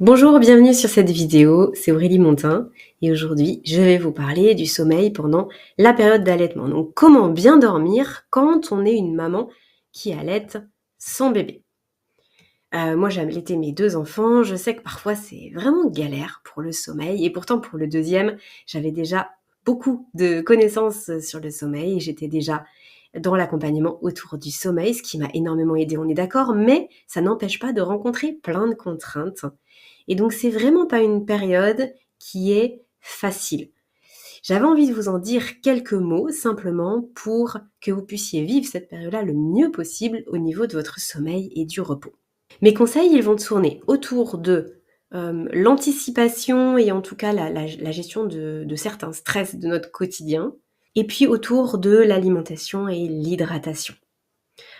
Bonjour, bienvenue sur cette vidéo, c'est Aurélie Montin et aujourd'hui je vais vous parler du sommeil pendant la période d'allaitement. Donc comment bien dormir quand on est une maman qui allaite son bébé. Moi j'ai allaité mes 2 enfants, je sais que parfois c'est vraiment galère pour le sommeil et pourtant pour le deuxième, j'avais déjà beaucoup de connaissances sur le sommeil et j'étais déjà dans l'accompagnement autour du sommeil, ce qui m'a énormément aidée, on est d'accord, mais ça n'empêche pas de rencontrer plein de contraintes et donc c'est vraiment pas une période qui est facile. J'avais envie de vous en dire quelques mots simplement pour que vous puissiez vivre cette période-là le mieux possible au niveau de votre sommeil et du repos. Mes conseils, ils vont tourner autour de l'anticipation et en tout cas la gestion de certains stress de notre quotidien, et puis autour de l'alimentation et l'hydratation.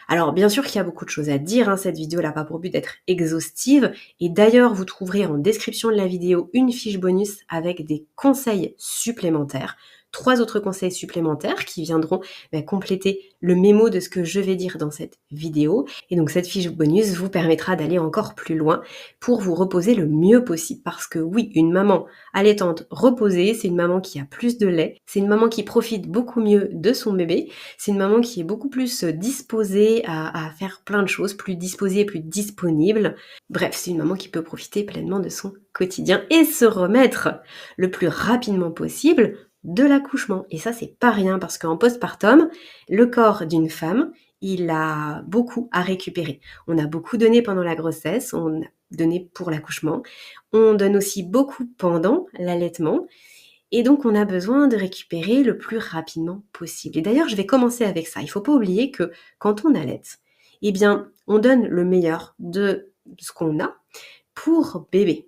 Alors bien sûr qu'il y a beaucoup de choses à dire, hein, cette vidéo n'a pas pour but d'être exhaustive, et d'ailleurs vous trouverez en description de la vidéo une fiche bonus avec des conseils supplémentaires, 3 autres conseils supplémentaires qui viendront compléter le mémo de ce que je vais dire dans cette vidéo. Et donc cette fiche bonus vous permettra d'aller encore plus loin pour vous reposer le mieux possible. Parce que oui, une maman allaitante reposée, c'est une maman qui a plus de lait, c'est une maman qui profite beaucoup mieux de son bébé, c'est une maman qui est beaucoup plus disposée à faire plein de choses, plus disposée, plus disponible. Bref, c'est une maman qui peut profiter pleinement de son quotidien et se remettre le plus rapidement possible de l'accouchement. Et ça, c'est pas rien parce qu'en postpartum, le corps d'une femme, il a beaucoup à récupérer. On a beaucoup donné pendant la grossesse, on a donné pour l'accouchement, on donne aussi beaucoup pendant l'allaitement. Et donc, on a besoin de récupérer le plus rapidement possible. Et d'ailleurs, je vais commencer avec ça. Il ne faut pas oublier que quand on allaite, eh bien, on donne le meilleur de ce qu'on a pour bébé,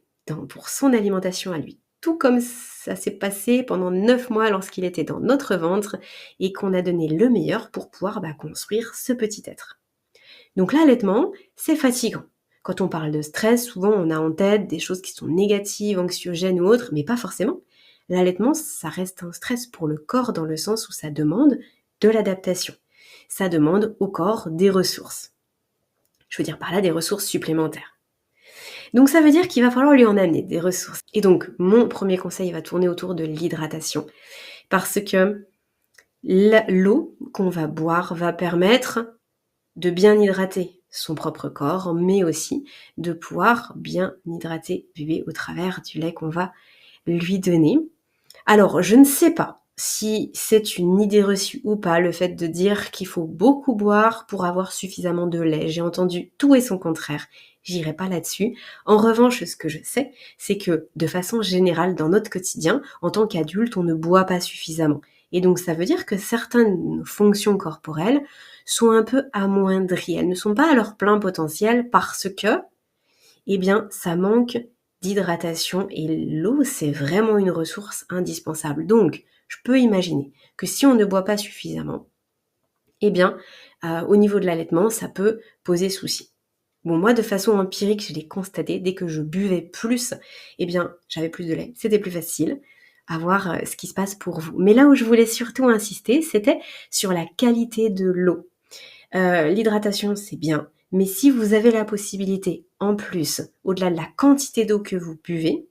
pour son alimentation à lui. Tout comme ça s'est passé pendant 9 mois lorsqu'il était dans notre ventre et qu'on a donné le meilleur pour pouvoir construire ce petit être. Donc l'allaitement, c'est fatigant. Quand on parle de stress, souvent on a en tête des choses qui sont négatives, anxiogènes ou autres, mais pas forcément. L'allaitement, ça reste un stress pour le corps dans le sens où ça demande de l'adaptation. Ça demande au corps des ressources. Je veux dire par là des ressources supplémentaires. Donc ça veut dire qu'il va falloir lui en amener des ressources. Et donc mon premier conseil va tourner autour de l'hydratation. Parce que l'eau qu'on va boire va permettre de bien hydrater son propre corps, mais aussi de pouvoir bien hydrater bébé au travers du lait qu'on va lui donner. Alors, je ne sais pas si c'est une idée reçue ou pas, le fait de dire qu'il faut beaucoup boire pour avoir suffisamment de lait. J'ai entendu tout et son contraire. J'irai pas là-dessus. En revanche, ce que je sais, c'est que de façon générale, dans notre quotidien, en tant qu'adulte, on ne boit pas suffisamment. Et donc, ça veut dire que certaines fonctions corporelles sont un peu amoindries. Elles ne sont pas à leur plein potentiel parce que, eh bien, ça manque d'hydratation et l'eau, c'est vraiment une ressource indispensable. Donc, je peux imaginer que si on ne boit pas suffisamment, eh bien, au niveau de l'allaitement, ça peut poser souci. Bon, moi, de façon empirique, je l'ai constaté, dès que je buvais plus, eh bien, j'avais plus de lait. C'était plus facile à voir ce qui se passe pour vous. Mais là où je voulais surtout insister, c'était sur la qualité de l'eau. L'hydratation, c'est bien, mais si vous avez la possibilité, en plus, au-delà de la quantité d'eau que vous buvez,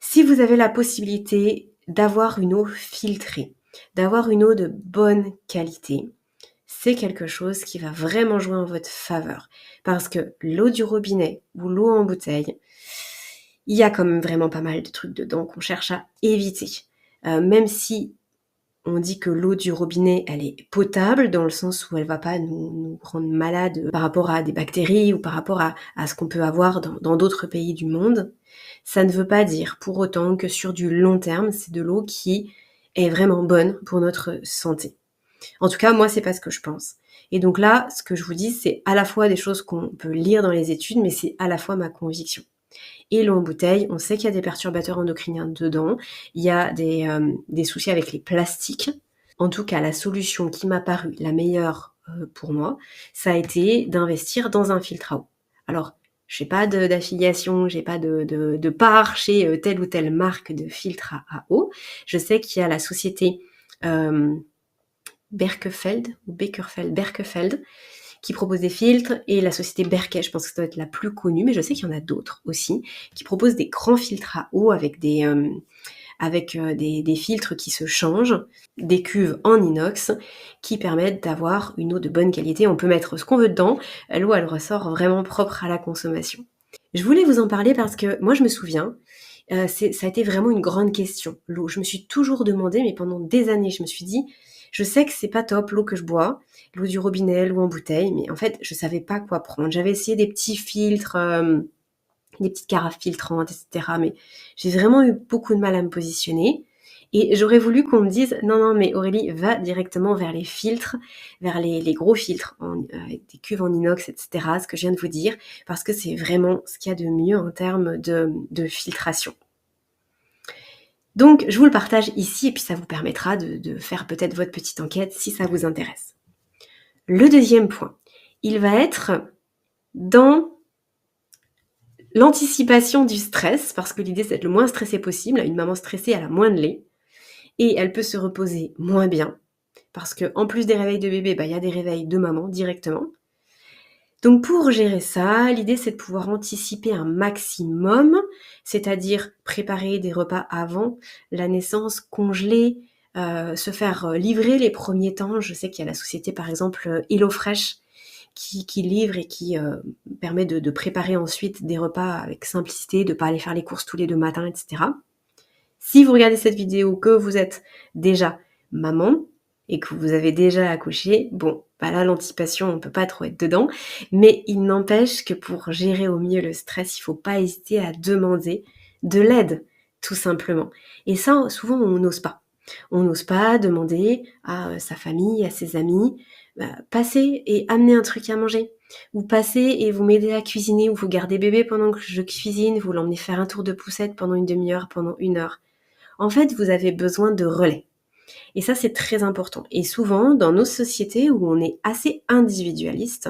si vous avez la possibilité d'avoir une eau filtrée, d'avoir une eau de bonne qualité, c'est quelque chose qui va vraiment jouer en votre faveur. Parce que l'eau du robinet ou l'eau en bouteille, il y a quand même vraiment pas mal de trucs dedans qu'on cherche à éviter. Même si on dit que l'eau du robinet, elle est potable dans le sens où elle va pas nous rendre malades par rapport à des bactéries ou par rapport à ce qu'on peut avoir dans d'autres pays du monde. Ça ne veut pas dire pour autant que sur du long terme, c'est de l'eau qui est vraiment bonne pour notre santé. En tout cas, moi, c'est pas ce que je pense. Et donc là, ce que je vous dis, c'est à la fois des choses qu'on peut lire dans les études, mais c'est à la fois ma conviction. Et l'eau en bouteille, on sait qu'il y a des perturbateurs endocriniens dedans, il y a des soucis avec les plastiques. En tout cas, la solution qui m'a paru la meilleure pour moi, ça a été d'investir dans un filtre à eau. Alors, je n'ai pas d'affiliation, j'ai pas de part chez telle ou telle marque de filtre à eau. Je sais qu'il y a la société Berkefeld qui propose des filtres, et la société Berkey, je pense que ça doit être la plus connue, mais je sais qu'il y en a d'autres aussi, qui proposent des grands filtres à eau avec des filtres qui se changent, des cuves en inox qui permettent d'avoir une eau de bonne qualité. On peut mettre ce qu'on veut dedans, l'eau elle ressort vraiment propre à la consommation. Je voulais vous en parler parce que moi je me souviens, ça a été vraiment une grande question, l'eau. Je me suis toujours demandé, mais pendant des années, je me suis dit, je sais que c'est pas top l'eau que je bois, l'eau du robinet, l'eau en bouteille, mais en fait je savais pas quoi prendre. J'avais essayé des petits filtres, des petites carafes filtrantes, etc. Mais j'ai vraiment eu beaucoup de mal à me positionner. Et j'aurais voulu qu'on me dise, non, mais Aurélie, va directement vers les filtres, vers les gros filtres, avec des cuves en inox, etc., ce que je viens de vous dire, parce que c'est vraiment ce qu'il y a de mieux en termes de filtration. Donc, je vous le partage ici, et puis ça vous permettra de faire peut-être votre petite enquête si ça vous intéresse. Le deuxième point, il va être dans l'anticipation du stress, parce que l'idée c'est d'être le moins stressé possible. Une maman stressée, elle a moins de lait et elle peut se reposer moins bien, parce que en plus des réveils de bébé, il y a des réveils de maman directement. Donc pour gérer ça, l'idée c'est de pouvoir anticiper un maximum, c'est-à-dire préparer des repas avant la naissance, congeler, se faire livrer les premiers temps. Je sais qu'il y a la société par exemple HelloFresh qui livre et qui permet de préparer ensuite des repas avec simplicité, de ne pas aller faire les courses tous les 2 matins, etc. Si vous regardez cette vidéo, que vous êtes déjà maman et que vous avez déjà accouché, bon, là l'anticipation, on ne peut pas trop être dedans, mais il n'empêche que pour gérer au mieux le stress, il ne faut pas hésiter à demander de l'aide, tout simplement. Et ça, souvent, on n'ose pas. On n'ose pas demander à sa famille, à ses amis, passez et amenez un truc à manger. Ou passez et vous m'aidez à cuisiner, ou vous gardez bébé pendant que je cuisine, vous l'emmenez faire un tour de poussette pendant une demi-heure, pendant 1 heure. En fait, vous avez besoin de relais. Et ça, c'est très important. Et souvent, dans nos sociétés où on est assez individualiste,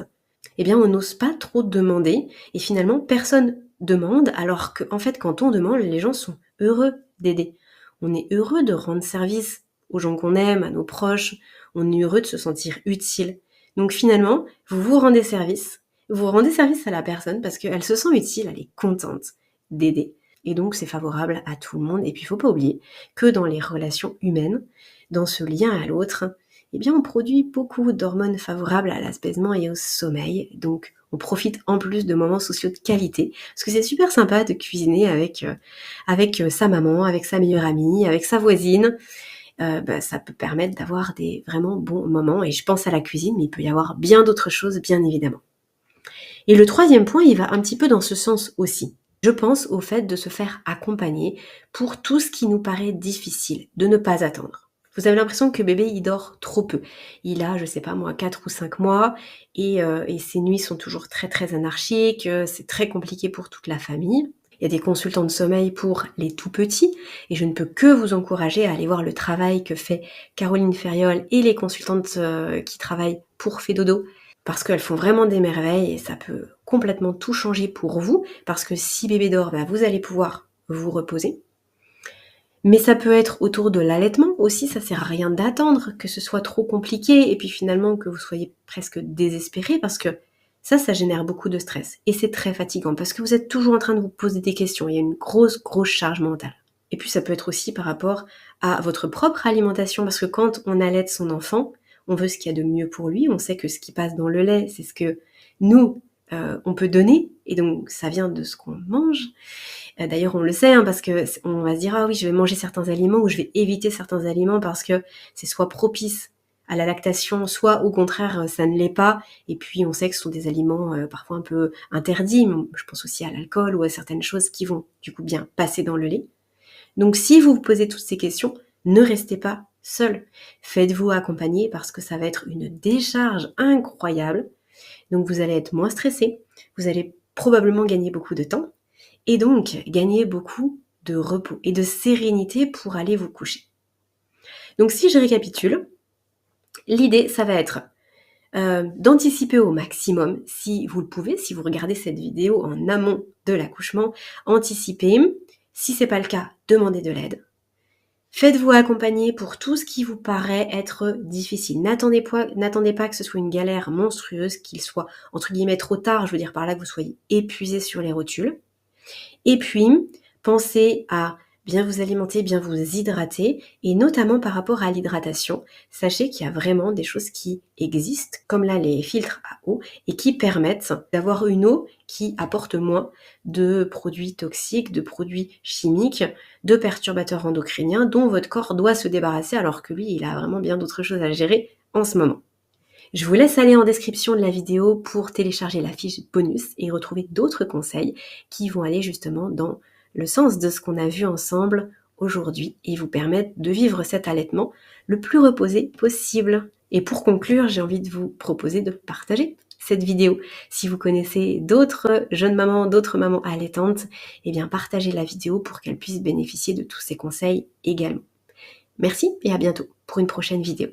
eh bien, on n'ose pas trop demander. Et finalement, personne demande, alors qu'en fait, quand on demande, les gens sont heureux d'aider. On est heureux de rendre service aux gens qu'on aime, à nos proches. On est heureux de se sentir utile. Donc finalement, vous rendez service à la personne parce qu'elle se sent utile, elle est contente d'aider. Et donc, c'est favorable à tout le monde. Et puis, il ne faut pas oublier que dans les relations humaines, dans ce lien à l'autre, eh bien, on produit beaucoup d'hormones favorables à l'apaisement et au sommeil. Donc, on profite en plus de moments sociaux de qualité. Parce que c'est super sympa de cuisiner avec sa maman, avec sa meilleure amie, avec sa voisine. Ça peut permettre d'avoir des vraiment bons moments. Et je pense à la cuisine, mais il peut y avoir bien d'autres choses, bien évidemment. Et le troisième point, il va un petit peu dans ce sens aussi. Je pense au fait de se faire accompagner pour tout ce qui nous paraît difficile, de ne pas attendre. Vous avez l'impression que bébé, il dort trop peu. Il a, 4 ou 5 mois, et ses nuits sont toujours très très anarchiques, c'est très compliqué pour toute la famille. Il y a des consultants de sommeil pour les tout petits, et je ne peux que vous encourager à aller voir le travail que fait Caroline Ferriol et les consultantes qui travaillent pour Fedodo, parce qu'elles font vraiment des merveilles et ça peut complètement tout changer pour vous, parce que si bébé dort, vous allez pouvoir vous reposer. Mais ça peut être autour de l'allaitement aussi, ça sert à rien d'attendre que ce soit trop compliqué et puis finalement que vous soyez presque désespéré, parce que ça génère beaucoup de stress et c'est très fatigant parce que vous êtes toujours en train de vous poser des questions, il y a une grosse charge mentale. Et puis ça peut être aussi par rapport à votre propre alimentation, parce que quand on allaite son enfant, on veut ce qu'il y a de mieux pour lui, on sait que ce qui passe dans le lait, c'est ce que nous, on peut donner, et donc ça vient de ce qu'on mange. D'ailleurs, on le sait, parce qu'on va se dire « Ah oui, je vais manger certains aliments » ou « Je vais éviter certains aliments parce que c'est soit propice à la lactation, soit au contraire, ça ne l'est pas. » Et puis, on sait que ce sont des aliments parfois un peu interdits. Je pense aussi à l'alcool ou à certaines choses qui vont du coup bien passer dans le lait. Donc, si vous vous posez toutes ces questions, ne restez pas seul. Faites-vous accompagner parce que ça va être une décharge incroyable. Donc, vous allez être moins stressé. Vous allez probablement gagner beaucoup de temps. Et donc, gagner beaucoup de repos et de sérénité pour aller vous coucher. Donc, si je récapitule, l'idée, ça va être d'anticiper au maximum, si vous le pouvez, si vous regardez cette vidéo en amont de l'accouchement, anticipez. Si c'est pas le cas, demandez de l'aide. Faites-vous accompagner pour tout ce qui vous paraît être difficile. N'attendez pas que ce soit une galère monstrueuse, qu'il soit entre guillemets «trop tard», je veux dire par là que vous soyez épuisé sur les rotules. Et puis, pensez à bien vous alimenter, bien vous hydrater et notamment par rapport à l'hydratation, sachez qu'il y a vraiment des choses qui existent, comme là les filtres à eau et qui permettent d'avoir une eau qui apporte moins de produits toxiques, de produits chimiques, de perturbateurs endocriniens dont votre corps doit se débarrasser alors que lui, il a vraiment bien d'autres choses à gérer en ce moment. Je vous laisse aller en description de la vidéo pour télécharger la fiche bonus et retrouver d'autres conseils qui vont aller justement dans le sens de ce qu'on a vu ensemble aujourd'hui et vous permettre de vivre cet allaitement le plus reposé possible. Et pour conclure, j'ai envie de vous proposer de partager cette vidéo. Si vous connaissez d'autres jeunes mamans, d'autres mamans allaitantes, eh bien partagez la vidéo pour qu'elles puissent bénéficier de tous ces conseils également. Merci et à bientôt pour une prochaine vidéo.